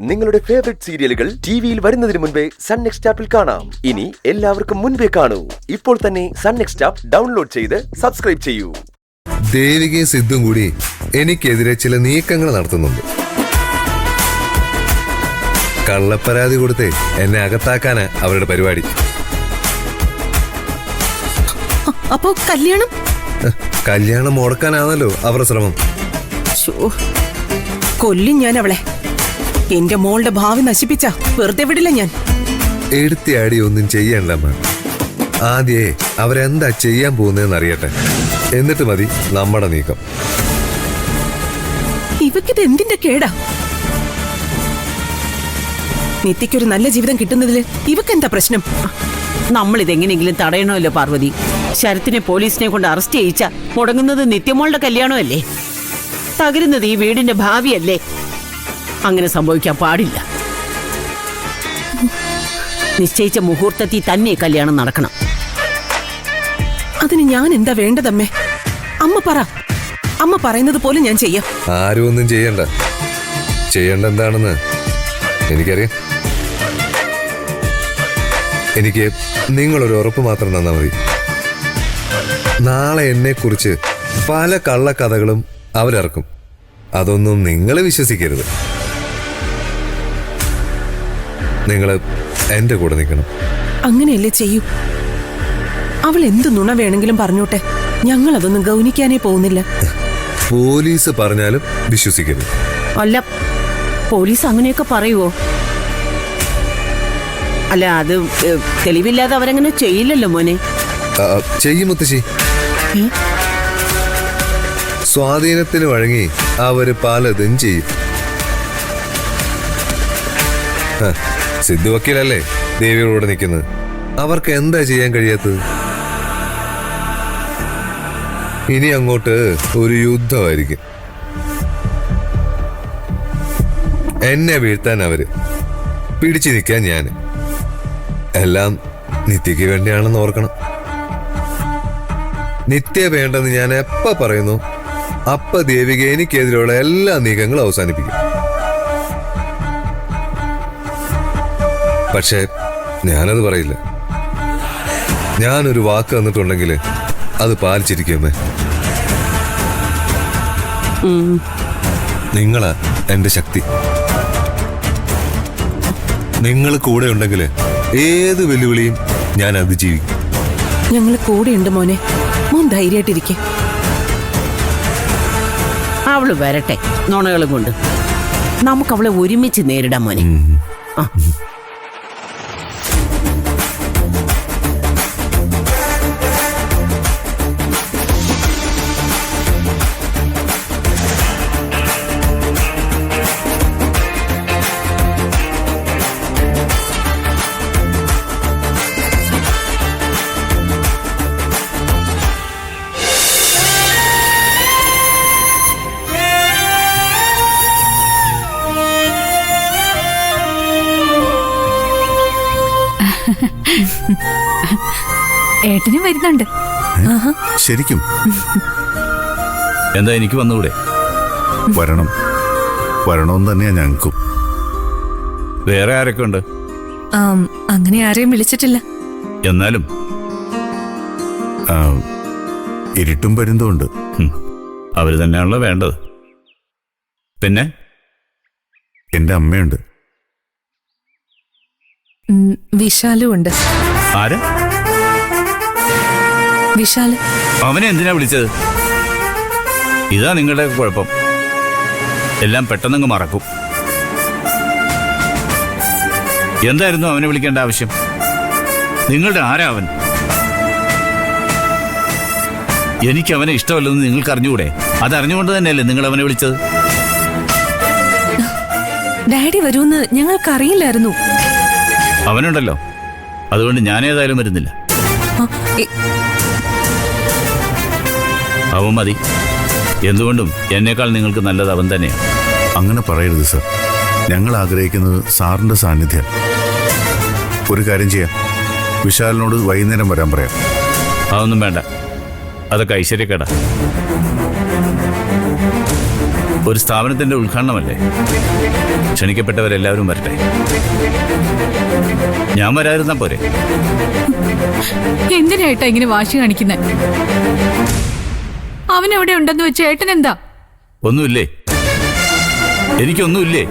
നിങ്ങളുടെ ഫേവറേറ്റ് സീരിയലുകൾ ടിവിയിൽ വരുന്നതിന് മുൻപേ സൺ നെക്സ്റ്റ് ആപ്പിൽ കാണാം. ഇനി എല്ലാവർക്കും മുൻപേ കാണൂ. ഇപ്പോൾ തന്നെ സൺ നെക്സ്റ്റ് ആപ്പ് ഡൗൺലോഡ് ചെയ്ത് സബ്സ്ക്രൈബ് ചെയ്യൂ. ദേവികയും സിദ്ധും കൂടി എനിക്കെതിരെ ചില നീക്കങ്ങൾ നടത്തുന്നുണ്ട്. കള്ളപ്പരാതി കൊടുത്തേ എന്നെ അകത്താക്കാനാ അവരുടെ പരിപാടി. അപ്പോ കല്യാണം മുടക്കാനാണല്ലോ അവരുടെ ശ്രമം. കൊല്ലും ഞാൻ അവളെ. എന്റെ മോളുടെ ഭാവി നശിപ്പിച്ച വെറുതെ വിടില്ല ഞാൻ. എടുത്തിയാടി ഒന്നും ചെയ്യണ്ടമ്മ. ആദ്യേ അവരെന്താ ചെയ്യാൻ പോകുന്നതെന്ന് അറിയട്ടെ, എന്നിട്ട് മതി നമ്മുടെ നീക്കം. ഇവക്കിത് എന്തിന്റെ കേടാ? നിത്യയ്ക്കൊരു നല്ല ജീവിതം കിട്ടുന്നതില് ഇവക്കെന്താ പ്രശ്നം? നമ്മളിതെങ്ങനെയെങ്കിലും തടയണമല്ലോ പാർവതി. ശരത്തിനെ പോലീസിനെ കൊണ്ട് അറസ്റ്റ് ചെയ്യിച്ച മുടങ്ങുന്നത് നിത്യമോളുടെ കല്യാണമല്ലേ? തകരുന്നത് ഈ വീടിന്റെ ഭാവിയല്ലേ? അങ്ങനെ സംഭവിക്കാൻ പാടില്ല. നിശ്ചയിച്ച മുഹൂർത്തത്തിൽ തന്നെ കല്യാണം നടക്കണം. അതിന് ഞാൻ എന്താ വേണ്ടതമ്മേ? അമ്മ പറയുന്നത് പോലെ ഞാൻ ചെയ്യാം. ആരും ഒന്നും ചെയ്യണ്ട എന്താണെന്ന് എനിക്കറിയാം. എനിക്ക് നിങ്ങളൊരു ഉറപ്പ് മാത്രം തന്നാ മതി. നാളെ എന്നെ കുറിച്ച് പല കള്ളക്കഥകളും അവരിറക്കും. അതൊന്നും നിങ്ങൾ വിശ്വസിക്കരുത്. നിങ്ങൾ എന്റെ കൂടെ നിൽക്കണം. അങ്ങനെയല്ലേ ചെയ്യൂ. അവൾ എന്ത് നുണ വേണമെങ്കിലും പറഞ്ഞോട്ടെ, ഞങ്ങൾ അതൊന്നും ഗൗനിക്കാനേ പോകുന്നില്ല. പോലീസ് പറഞ്ഞാലും വിശ്വസിക്കരുത്. അല്ല, പോലീസ് അങ്ങനെയൊക്കെ പറയുവോ? അല്ല, അത് തെളിവില്ലാതെ അവരങ്ങനെ ചെയ്യില്ലല്ലോ മോനെ. ചെയ്യും മുത്തശ്ശി. സ്വാധീനത്തിന് വഴങ്ങി അവര് പലതും ചെയ്യും. സിദ്ധു വക്കീലല്ലേ ദേവിയോട് നിൽക്കുന്നത്. അവർക്ക് എന്താ ചെയ്യാൻ കഴിയാത്തത്? ഇനി അങ്ങോട്ട് ഒരു യുദ്ധമായിരിക്കും. എന്നെ വീഴ്ത്താൻ അവര്, പിടിച്ചു നിൽക്കാൻ ഞാൻ. എല്ലാം നിത്യയ്ക്ക് വേണ്ടിയാണെന്ന് ഓർക്കണം. നിത്യ വേണ്ടെന്ന് ഞാൻ എപ്പ പറയുന്നു അപ്പ ദേവിക എനിക്കെതിരെയുള്ള എല്ലാ നീക്കങ്ങളും അവസാനിപ്പിക്കും. പക്ഷെ ഞാനത് പറയില്ല. ഞാനൊരു വാക്ക് തന്നിട്ടുണ്ടെങ്കിൽ അത് പാലിച്ചിരിക്കുമേ. നിങ്ങളാ എന്റെ ശക്തി. നിങ്ങൾ കൂടെ ഉണ്ടെങ്കിൽ ഏത് വെല്ലുവിളിയും ഞാൻ അതിജീവിക്കും. ഞങ്ങൾ കൂടെയുണ്ട് മോനെ. മോൻ ധൈര്യമായിട്ടിരിക്കെ. അവള് വരട്ടെ നുണകളും കൊണ്ട്. നമുക്ക് അവളെ ഒരുമിച്ച് നേരിടാൻ മോനെ. ഏട്ടനും വരുന്നുണ്ട്. ശരിക്കും? എന്താ എനിക്ക് വന്നുകൂടെ? വരണമെന്ന് തന്നെയാ ഞങ്ങൾക്കും. വേറെ ആരൊക്കെ ഉണ്ട്? അങ്ങനെ ആരെയും വിളിച്ചിട്ടില്ല. എന്നാലും ഇരുട്ടും പരുന്തുണ്ട്. അവര് തന്നെയാണല്ലോ വേണ്ടത്. പിന്നെ എന്റെ അമ്മയുണ്ട്. വിശാലും ഉണ്ട്. ആര്? വിശാല്. അവനെ എന്തിനാ വിളിച്ചത്? ഇതാ നിങ്ങളുടെ കുഴപ്പം. എല്ലാം പെട്ടെന്നങ്ങ് മറക്കും. എന്തായിരുന്നു അവനെ വിളിക്കേണ്ട ആവശ്യം? നിങ്ങളുടെ ആരാ അവൻ? എനിക്ക് അവനെ ഇഷ്ടമല്ലെന്ന് നിങ്ങൾക്ക് അറിഞ്ഞുകൂടെ? അതറിഞ്ഞുകൊണ്ട് തന്നെയല്ലേ നിങ്ങൾ അവനെ വിളിച്ചത്? ഡാഡി വരുമെന്ന് ഞങ്ങൾക്കറിയില്ലായിരുന്നു. അവനുണ്ടല്ലോ, അതുകൊണ്ട് ഞാനേതായാലും വരുന്നില്ല. അവൻ മതി. എന്തുകൊണ്ടും എന്നേക്കാൾ നിങ്ങൾക്ക് നല്ലത് അവൻ തന്നെയാണ്. അങ്ങനെ പറയരുത് സർ. ഞങ്ങൾ ആഗ്രഹിക്കുന്നത് സാറിന്റെ സാന്നിധ്യം. ഒരു കാര്യം ചെയ്യാം, വിശാലിനോട് വൈകുന്നേരം വരാൻ പറയാം. അതൊന്നും വേണ്ട, അതൊക്കെ ഐശ്വര്യക്കേടാ. ഒരു സ്ഥാപനത്തിന്റെ ഉദ്ഘാടനമല്ലേ, ക്ഷണിക്കപ്പെട്ടവരെല്ലാവരും വരട്ടെ. ഞാൻ വരാതിരുന്നാ പോരെ? എന്തിനായിട്ടാ ഇങ്ങനെ വാശി കാണിക്കുന്നത്? അവനെവിടെ ഉണ്ടെന്ന് വെച്ച് ഏട്ടനെന്താ? ഒന്നുമില്ലേ? എനിക്കൊന്നുമില്ലേ?